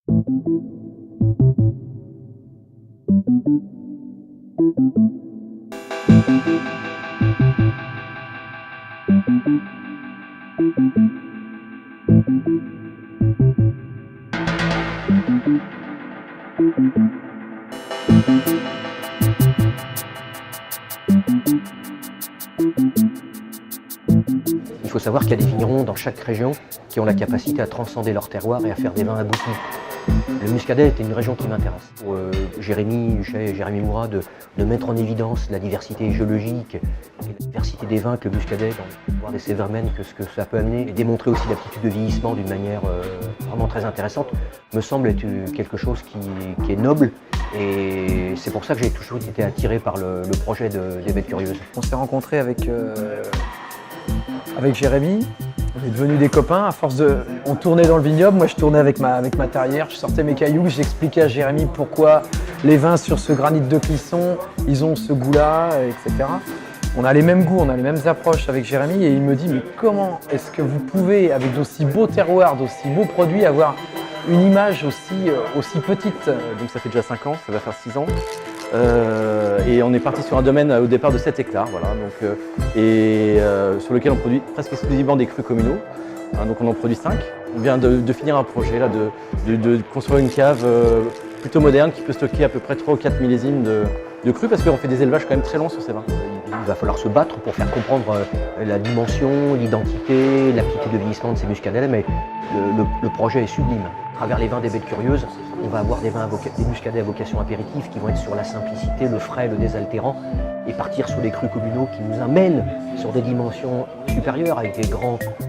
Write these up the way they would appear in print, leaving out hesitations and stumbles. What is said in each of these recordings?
Il faut savoir qu'il y a des vignerons dans chaque région qui ont la capacité à transcender leur terroir et à faire des vins aboutis. Le Muscadet était une région qui m'intéresse. Pour Jérémy Huchet et Jérémy Moura de mettre en évidence la diversité géologique et la diversité des vins que le Muscadet, dans l'histoire des Cévermen, que ce que ça peut amener, et démontrer aussi l'aptitude de vieillissement d'une manière vraiment très intéressante, me semble être quelque chose qui est noble. Et c'est pour ça que j'ai toujours été attiré par le projet des Bêtes Curieuses. On s'est rencontrés avec Jérémy, on est devenus des copains à force de... On tournait dans le vignoble, moi je tournais avec ma terrière, je sortais mes cailloux, j'expliquais à Jérémy pourquoi les vins sur ce granit de Clisson, ils ont ce goût-là, etc. On a les mêmes goûts, on a les mêmes approches avec Jérémy et il me dit mais comment est-ce que vous pouvez, avec d'aussi beaux terroirs, d'aussi beaux produits, avoir une image aussi petite? Donc ça fait déjà 5 ans, ça va faire 6 ans. Et on est parti sur un domaine au départ de 7 hectares, voilà, sur lequel on produit presque exclusivement des crus communaux. Donc on en produit 5. On vient de finir un projet là, de construire une cave plutôt moderne qui peut stocker à peu près 3 ou 4 millésimes de crus parce qu'on fait des élevages quand même très longs sur ces vins. Il va falloir se battre pour faire comprendre la dimension, l'identité, l'aptitude de vieillissement de ces muscadets, mais le projet est sublime. À travers les vins des Bêtes Curieuses, on va avoir des muscadets à vocation apéritive qui vont être sur la simplicité, le frais, le désaltérant, et partir sur des crus communaux qui nous amènent sur des dimensions supérieures avec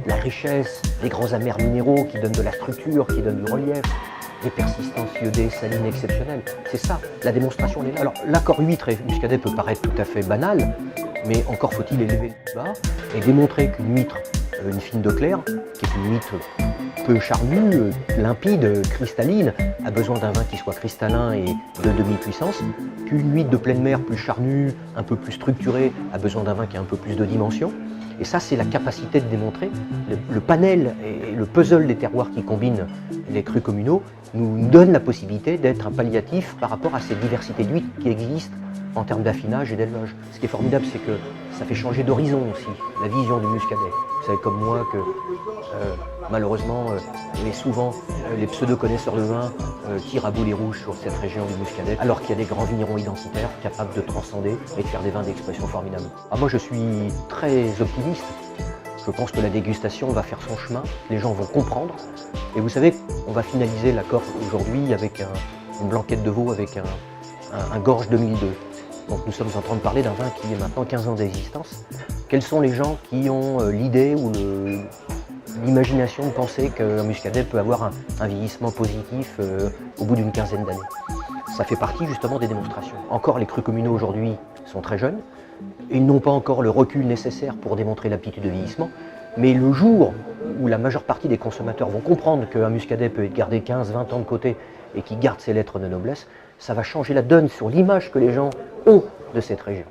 la richesse, des grands amers minéraux qui donnent de la structure, qui donnent du relief, des persistances iodées, salines exceptionnelles. C'est ça, la démonstration elle est là. Alors l'accord huître et muscadet peut paraître tout à fait banal, mais encore faut-il élever le bas et démontrer qu'une huître, une fine de clair, qui est une huître peu charnue, limpide, cristalline, a besoin d'un vin qui soit cristallin et de demi-puissance, qu'une huître de pleine mer plus charnue, un peu plus structurée, a besoin d'un vin qui a un peu plus de dimension. Et ça, c'est la capacité de démontrer. Le panel et le puzzle des terroirs qui combinent les crus communaux nous donne la possibilité d'être un palliatif par rapport à ces diversités d'huîtres qui existent en termes d'affinage et d'élevage. Ce qui est formidable, c'est que ça fait changer d'horizon aussi, la vision du muscadet. Vous savez comme moi que malheureusement, souvent les pseudo-connaisseurs de vin tirent à boulet rouge sur cette région du muscadet, alors qu'il y a des grands vignerons identitaires capables de transcender et de faire des vins d'expression formidables. Moi, je suis très optimiste. Je pense que la dégustation va faire son chemin, les gens vont comprendre. Et vous savez, on va finaliser l'accord aujourd'hui avec une blanquette de veau avec un Gorge 2002. Donc nous sommes en train de parler d'un vin qui a maintenant 15 ans d'existence. Quels sont les gens qui ont l'idée ou l'imagination de penser qu'un muscadet peut avoir un vieillissement positif au bout d'une quinzaine d'années? Ça fait partie justement des démonstrations. Encore les crus communaux aujourd'hui sont très jeunes. Ils n'ont pas encore le recul nécessaire pour démontrer l'aptitude de vieillissement. Mais le jour où la majeure partie des consommateurs vont comprendre qu'un muscadet peut être gardé 15-20 ans de côté et qu'il garde ses lettres de noblesse, ça va changer la donne sur l'image que les gens ont de cette région.